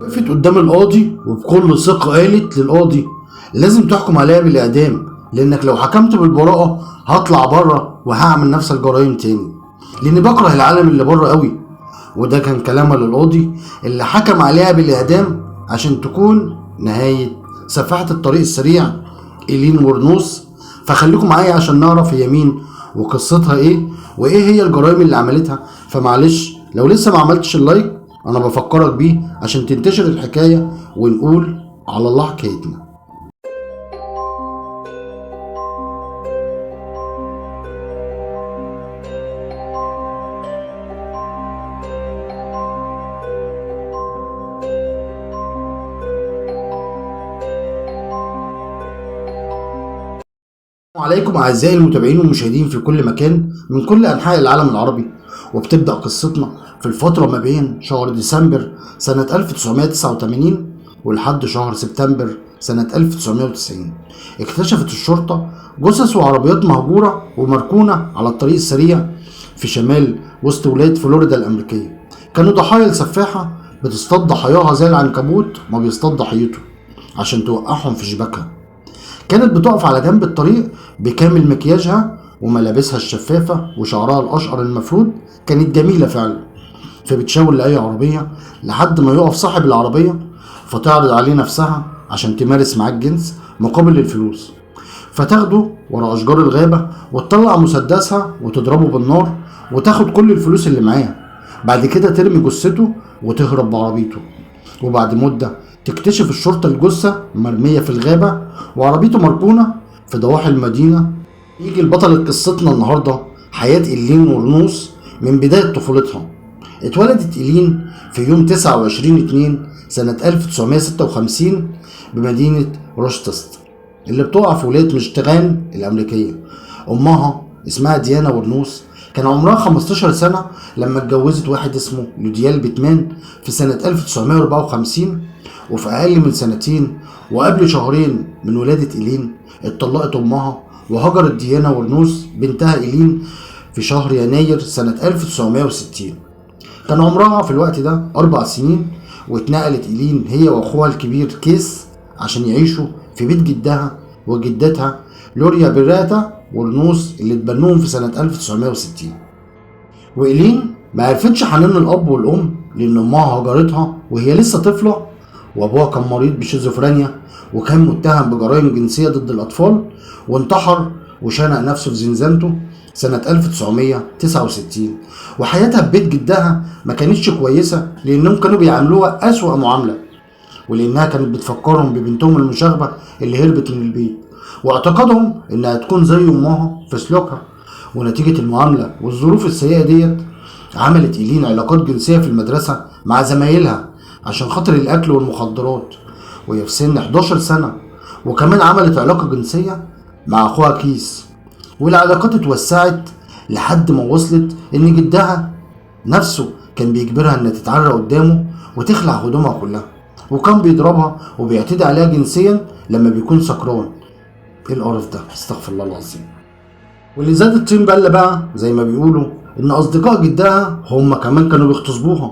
وقفت قدام القاضي وبكل ثقة قالت للقاضي لازم تحكم عليها بالإعدام، لأنك لو حكمت بالبراءة هطلع بره وهعمل نفس الجرائم تاني، لأني بكره العالم اللي بره قوي. وده كان كلامها للقاضي اللي حكم عليها بالإعدام عشان تكون نهاية سفاحة الطريق السريع إيلين وورنوس. فخليكم معايا عشان نعرف هي مين وقصتها ايه وايه هي الجرائم اللي عملتها. فمعلش لو لسه ما عملتش اللايك انا بفكرك بيه عشان تنتشر الحكاية ونقول على الله حكايتنا. السلام عليكم اعزائي المتابعين والمشاهدين في كل مكان من كل انحاء العالم العربي. وبتبدأ قصتنا في الفترة ما بين شهر ديسمبر سنة 1989 ولحد شهر سبتمبر سنة 1990. اكتشفت الشرطة جثث وعربيات مهجورة ومركونة على الطريق السريع في شمال وسط ولاية فلوريدا الأمريكية. كانوا ضحايا لسفاحة بتصطاد ضحاياها زي العنكبوت ما بيصطاد ضحيته عشان توقعهم في شباكها. كانت بتقف على جنب الطريق بكامل مكياجها وملابسها الشفافة وشعرها الأشقر المفرود، كانت جميلة فعلا. فبتشاور لأي عربية لحد ما يقف صاحب العربية فتعرض عليه نفسها عشان تمارس معاه الجنس مقابل الفلوس. فتاخده ورا أشجار الغابة وتطلع مسدسها وتضربه بالنار وتاخد كل الفلوس اللي معاه. بعد كده ترمي جثته وتهرب بعربيته. وبعد مدة تكتشف الشرطة الجثة مرمية في الغابة وعربيته مركونة في ضواحي المدينة. يجي البطل قصتنا النهاردة حياة إيلين وورنوس من بداية طفولتها. اتولدت إيلين في يوم 29/2 سنة 1956 بمدينة روشتست اللي بتقع في ولاية ميشيغان الأمريكية. أمها اسمها ديانا وورنوس كان عمرها 15 سنة لما اتجوزت واحد اسمه لوديال بيتمان في سنة 1954. وفي أقل من سنتين وقبل شهرين من ولادة إيلين اتطلقت أمها وهجرت ديانا وورنوس بنتها إيلين في شهر يناير سنة 1960. كان عمرها في الوقت ده 4 سنين واتنقلت إيلين هي وأخوها الكبير كيس عشان يعيشوا في بيت جدها وجدتها لوريا بيراتا وورنوس اللي اتبنوهم في سنة 1960. وإيلين ما عرفتش حنان الأب والأم لأن أمها هجرتها وهي لسه طفلة، وأبوها كان مريض بشيزوفرينيا وكان متهم بجرائم جنسية ضد الأطفال وانتحر وشنق نفسه في زنزانته سنة 1969. وحياتها في بيت جدها ما كانتش كويسة لأنهم كانوا بيعاملوها أسوأ معاملة، ولأنها كانت بتفكرهم ببنتهم المشاغبة اللي هربت من البيت واعتقادهم إنها تكون زي أمها في سلوكها. ونتيجة المعاملة والظروف السيئة ديت عملت إيلين علاقات جنسية في المدرسة مع زمايلها عشان خاطر الأكل والمخدرات وهي في سن 11 سنة. وكمان عملت علاقة جنسية مع أخوها كيس، والعلاقات اتوسعت لحد ما وصلت إن جدها نفسه كان بيجبرها إنها تتعرى قدامه وتخلع هدومها كلها، وكان بيضربها وبيعتدي عليها جنسيا لما بيكون سكران. ايه القرف ده؟ استغفر الله العظيم. واللي زاد الطين بله بقى زي ما بيقولوا ان اصدقاء جدها هم كمان كانوا بيغتصبوها.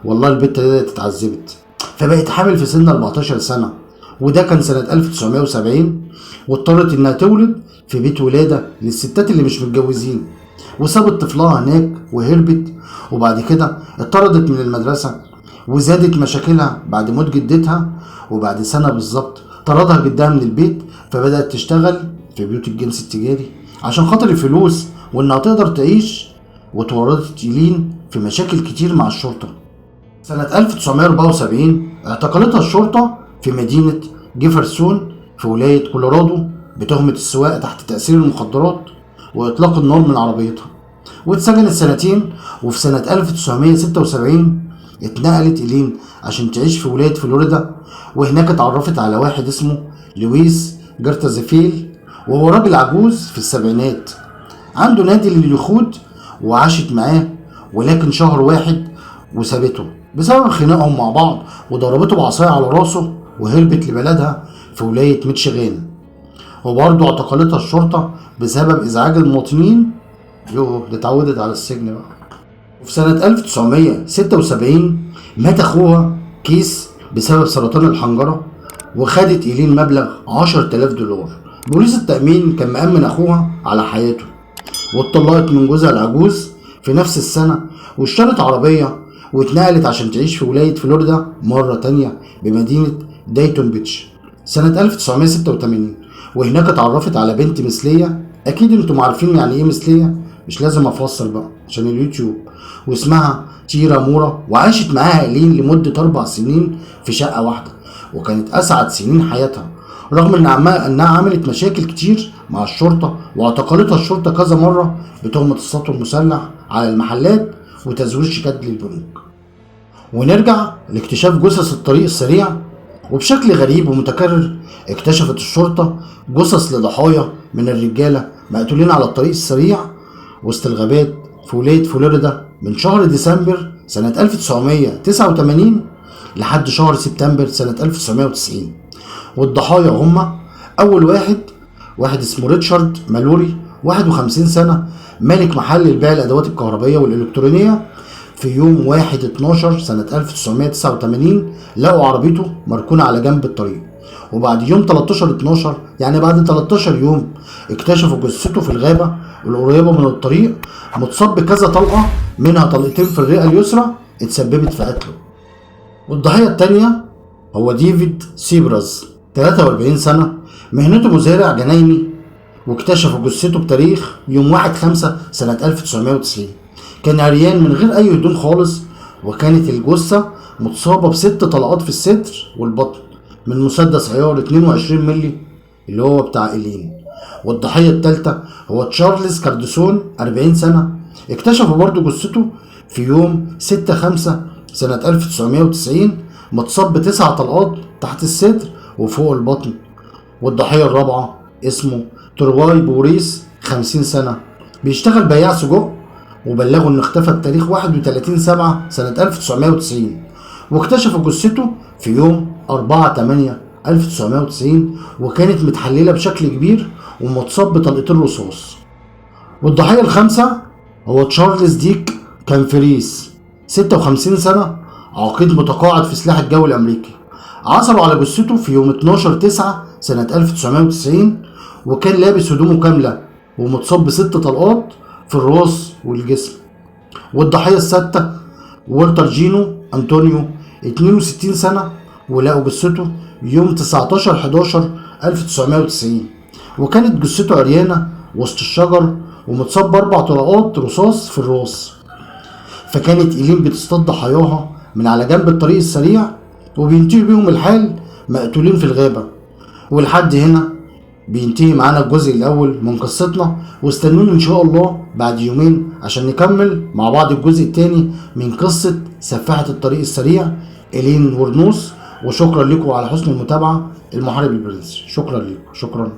والله البت دي اتعذبت فبقت حامل في سن 14 سنة، وده كان سنة 1970. واضطرت انها تولد في بيت ولادة للستات اللي مش متجوزين، وسابت طفلها هناك وهربت. وبعد كده اتطردت من المدرسة وزادت مشاكلها بعد موت جدتها. وبعد سنة بالظبط طردها جدها من البيت فبدأت تشتغل في بيوت الجنس التجاري عشان خاطر الفلوس وانها تقدر تعيش. وتورطت إيلين في مشاكل كتير مع الشرطة. سنة 1974 اعتقلتها الشرطة في مدينة جيفرسون في ولاية كولورادو بتهمة السواقة تحت تأثير المخدرات وإطلاق النار من عربيتها، واتسجنت سنتين. وفي سنة 1976 اتنقلت إيلين عشان تعيش في ولاية فلوريدا، وهناك اتعرفت على واحد اسمه لويس جرتازيفيل، وهو راجل عجوز في السبعينات عنده نادي لليخوت. وعاشت معاه ولكن شهر واحد وسابته بسبب خناقهم مع بعض وضربته بعصاية على راسه وهربت لبلدها في ولاية ميشيغان. وبرضه اعتقلتها الشرطة بسبب ازعاج المواطنين. دي اتعودت على السجن بقى. وفي سنة 1976 مات اخوها كيس بسبب سرطان الحنجرة، وخدت إيلين مبلغ 10,000 دولار. بوليس التأمين كان مأمن أخوها على حياته، واتطلقت من جوزها العجوز في نفس السنة، واشترت عربية واتنقلت عشان تعيش في ولاية فلوريدا مرة تانية بمدينة دايتون بيتش سنة 1986. وهناك اتعرفت على بنت مثلية، أكيد انتم عارفين يعني ايه مثلية، مش لازم أفصل بقى عشان اليوتيوب، واسمها تيرا مورا. وعاشت معاها إيلين لمدة 4 سنين في شقة واحدة، وكانت أسعد سنين حياتها، رغم إنها عملت مشاكل كتير مع الشرطة، واعتقلتها الشرطة كذا مرة بتهمة السطو المسلح على المحلات وتزوير شيكات للبنوك. ونرجع لاكتشاف جثث الطريق السريع. وبشكل غريب ومتكرر اكتشفت الشرطة جثث لضحايا من الرجالة مقتولين على الطريق السريع وسط الغابات في ولاية فلوريدا من شهر ديسمبر سنة 1989 لحد شهر سبتمبر سنة 1990. والضحايا هما: أول واحد اسمه ريتشارد مالوري، 51 سنة، مالك محل لبيع الأدوات الكهربائية والإلكترونية. في يوم 1/12 سنة 1989 لقوا عربيته مركونة على جنب الطريق، وبعد يوم 13/12 يعني بعد 13 يوم اكتشفوا جثته في الغابة القريبة من الطريق، متصاب بكذا طلقة، منها طلقتين في الرئة اليسرى اتسببت في قتله. والضحية التانية هو ديفيد سيبراز، 43 سنة، مهنته مزارع جنايني، واكتشفوا جثته بتاريخ يوم 1/5 سنة 1990. كان عريان من غير أي هدوم خالص، وكانت الجثة متصابة ب6 طلقات في الصدر والبطن من مسدس عيار 22 مللي اللي هو بتاع إيلين. والضحية التالتة هو تشارلز كاردسون، 40 سنة، اكتشفوا برضو جثته في يوم 6/5 سنة 1990، متصاب ب9 طلقات تحت الصدر وفوق البطن. والضحية الرابعة اسمه ترواي بوريس، 50 سنة، بيشتغل بياع سجق، وبلغوا انه اختفى بتاريخ 31/7 سنة 1990، واكتشفوا جثته في يوم 4/8/1990، وكانت متحللة بشكل كبير ومتصاب بطلقتين رصاص. والضحية الخامسة هو تشارلز ديك كامفريس، 56 سنة، عقيد متقاعد في سلاح الجو الأمريكي. عثروا على جثته في يوم 12/9 سنة 1990، وكان لابس هدومه كاملة ومتصاب ب6 طلقات في الراس والجسم. والضحية السادسة والتر جينو أنطونيو، 62 سنة، ولقوا جثته يوم 19/11/1990، وكانت جثته عريانة وسط الشجر ومتصاب ب4 طلقات رصاص في الراس. فكانت إيلين بتصطاد ضحاياها من على جنب الطريق السريع، وبينتهي بيهم الحال مقتولين في الغابة. ولحد هنا بينتهي معانا الجزء الأول من قصتنا، واستنوني إن شاء الله بعد يومين عشان نكمل مع بعض الجزء التاني من قصة سفاحة الطريق السريع إيلين وورنوس. وشكرا لكم على حسن المتابعة. المحارب البرنس، شكرا لكم، شكرا.